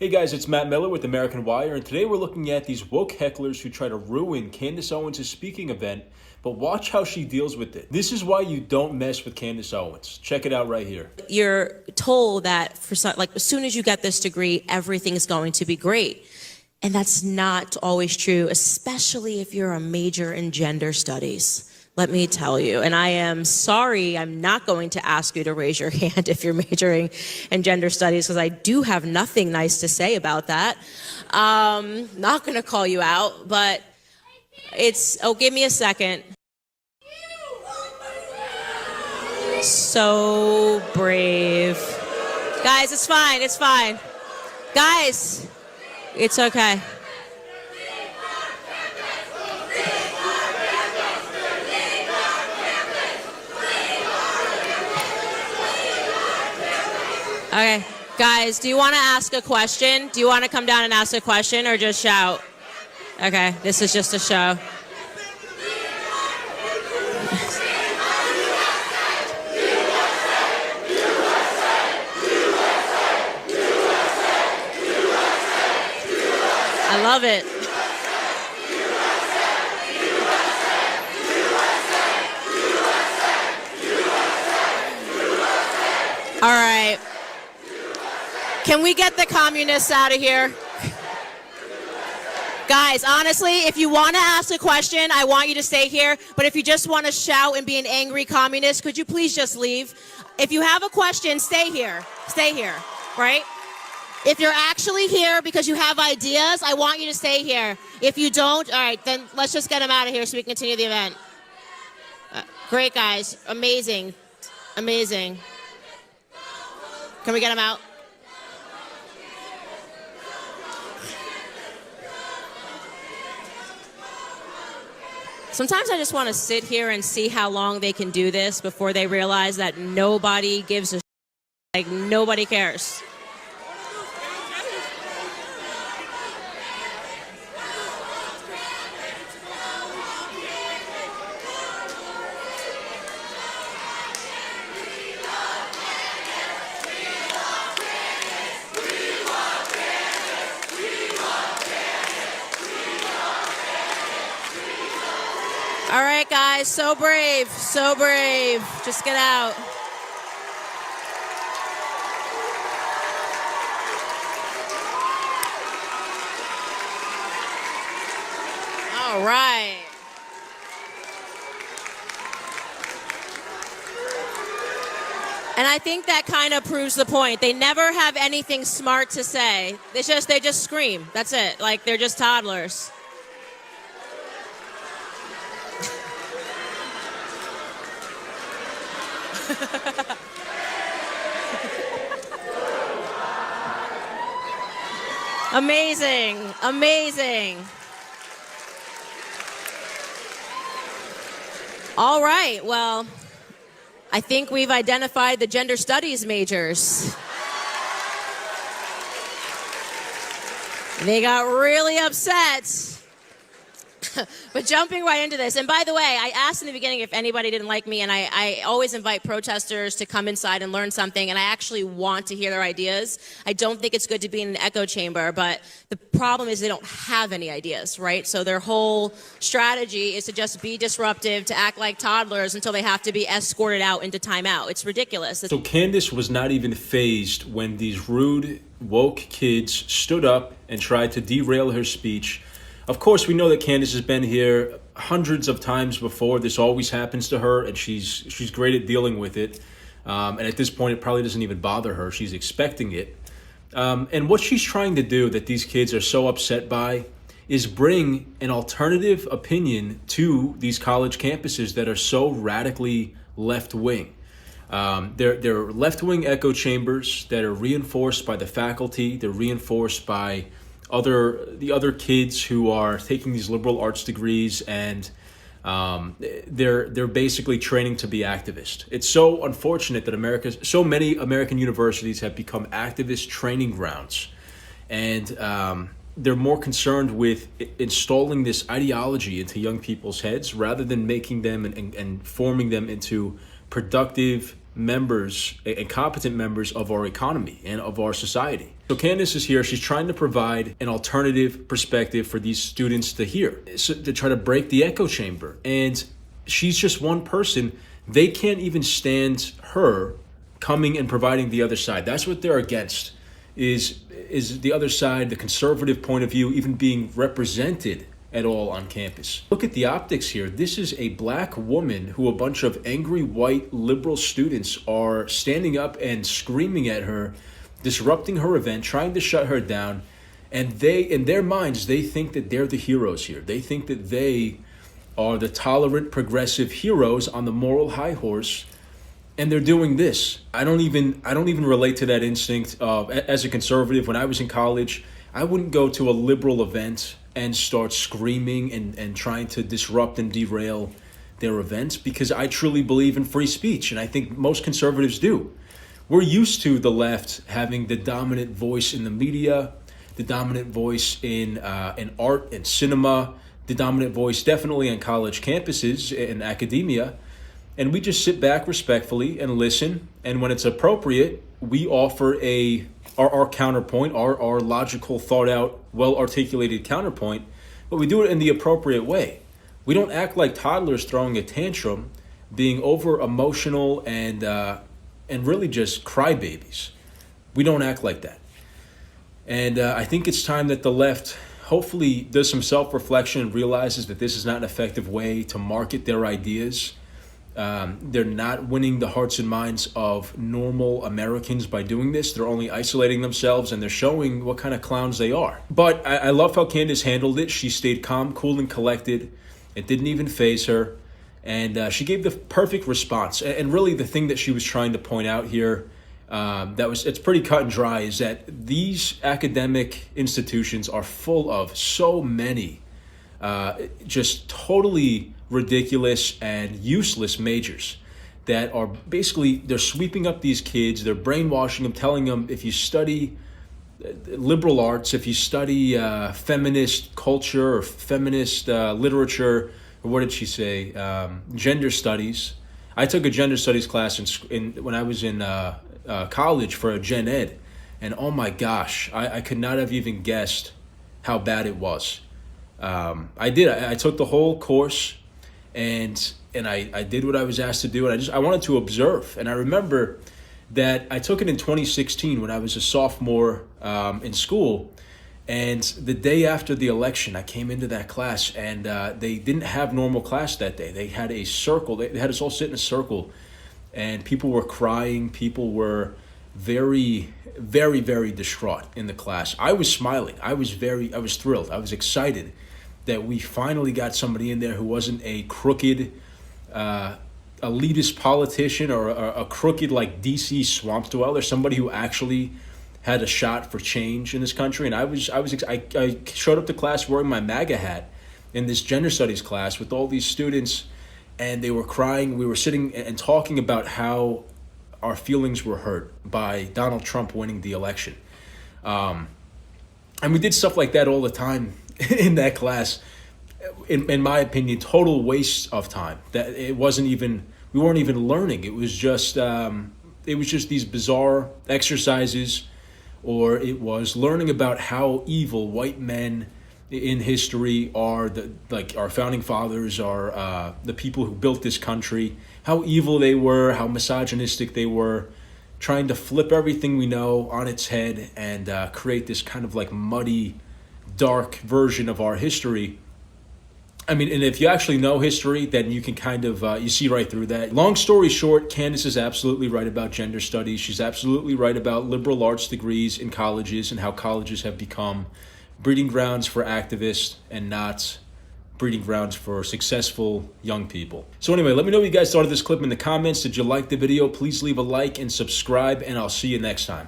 Hey guys, it's Matt Miller with American Wire, and today we're looking at these woke hecklers who try to ruin Candace Owens' speaking event, but watch how she deals with it. This is why you don't mess with Candace Owens. Check it out right here. You're told that as soon as you get this degree, everything's going to be great. And that's not always true, especially if you're a major in gender studies. Let me tell you, and I am sorry, I'm not going to ask you to raise your hand if you're majoring in gender studies, because I do have nothing nice to say about that. Not going to call you out, but give me a second. So brave. Guys, it's fine. Guys, it's okay. Okay, guys, do you want to ask a question? Do you want to come down and ask a question or just shout? Okay, this is just a show. I love it. All right. Can we get the communists out of here? Guys, honestly, if you want to ask a question, I want you to stay here. But if you just want to shout and be an angry communist, could you please just leave? If you have a question, stay here. Stay here, right? If you're actually here because you have ideas, I want you to stay here. If you don't, all right, then let's just get them out of here so we can continue the event. Great, guys. Amazing. Amazing. Can we get them out? Sometimes I just want to sit here and see how long they can do this before they realize that nobody gives a like nobody cares. All right, guys, so brave, so brave. Just get out. All right. And I think that kind of proves the point. They never have anything smart to say. They just scream. That's it. Like they're just toddlers. Amazing, amazing. All right, well, I think we've identified the gender studies majors. They got really upset. But jumping right into this, and by the way, I asked in the beginning if anybody didn't like me, and I always invite protesters to come inside and learn something, and I actually want to hear their ideas. I don't think it's good to be in an echo chamber, but the problem is they don't have any ideas, right? So their whole strategy is to just be disruptive, to act like toddlers until they have to be escorted out into timeout. It's ridiculous. So Candace was not even fazed when these rude, woke kids stood up and tried to derail her speech. Of course, we know that Candace has been here hundreds of times before. This always happens to her, and she's great at dealing with it. And at this point, it probably doesn't even bother her. She's expecting it. And what she's trying to do that these kids are so upset by is bring an alternative opinion to these college campuses that are so radically left-wing. They're left-wing echo chambers that are reinforced by the faculty. They're reinforced by the other kids who are taking these liberal arts degrees, and they're basically training to be activists. It's so unfortunate that so many American universities have become activist training grounds, and they're more concerned with installing this ideology into young people's heads rather than making them and forming them into productive, members and competent members of our economy and of our society. So Candace is here. She's trying to provide an alternative perspective for these students to hear, so to try to break the echo chamber. And she's just one person. They can't even stand her coming and providing the other side. That's what they're against, is the other side, the conservative point of view, even being represented at all on campus. Look at the optics here. This is a black woman who a bunch of angry white liberal students are standing up and screaming at her, disrupting her event, trying to shut her down. And they, in their minds, they think that they're the heroes here. They think that they are the tolerant, progressive heroes on the moral high horse. And they're doing this. I don't even relate to that instinct of, as a conservative, when I was in college, I wouldn't go to a liberal event and start screaming and trying to disrupt and derail their events, because I truly believe in free speech, and I think most conservatives do. We're used to the left having the dominant voice in the media, the dominant voice in art and cinema, the dominant voice definitely on college campuses and academia, and we just sit back respectfully and listen, and when it's appropriate, we offer our counterpoint, our logical, thought-out, well-articulated counterpoint, but we do it in the appropriate way. We don't act like toddlers throwing a tantrum, being over-emotional and really just crybabies. We don't act like that. And I think it's time that the left hopefully does some self-reflection and realizes that this is not an effective way to market their ideas. They're not winning the hearts and minds of normal Americans by doing this. They're only isolating themselves, and they're showing what kind of clowns they are. But I love how Candace handled it. She stayed calm, cool, and collected. It didn't even faze her. And she gave the perfect response. And really the thing that she was trying to point out here, it's pretty cut and dry, is that these academic institutions are full of so many just totally ridiculous and useless majors that are basically, they're sweeping up these kids, they're brainwashing them, telling them if you study liberal arts, if you study feminist culture or feminist literature, or what did she say, gender studies. I took a gender studies class when I was in college for a gen ed, and oh my gosh, I could not have even guessed how bad it was. I took the whole course, and I did what I was asked to do, and I wanted to observe. And I remember that I took it in 2016 when I was a sophomore in school, and the day after the election, I came into that class, and they didn't have normal class that day. They had a circle. They had us all sit in a circle, and people were crying. People were very, very, very distraught in the class. I was smiling. I was thrilled. I was excited that we finally got somebody in there who wasn't a crooked, elitist politician or a crooked like DC swamp dweller, somebody who actually had a shot for change in this country. And I showed up to class wearing my MAGA hat in this gender studies class with all these students, and they were crying. We were sitting and talking about how our feelings were hurt by Donald Trump winning the election. And we did stuff like that all the time in that class. In my opinion, total waste of time. That we weren't even learning. It was just these bizarre exercises, or it was learning about how evil white men in history are, our founding fathers, are the people who built this country, how evil they were, how misogynistic they were, trying to flip everything we know on its head and create this kind of like muddy, dark version of our history. I mean, and if you actually know history, then you can kind of, you see right through that. Long story short, Candace is absolutely right about gender studies. She's absolutely right about liberal arts degrees in colleges and how colleges have become breeding grounds for activists and not breeding grounds for successful young people. So anyway, let me know what you guys thought of this clip in the comments. Did you like the video? Please leave a like and subscribe, and I'll see you next time.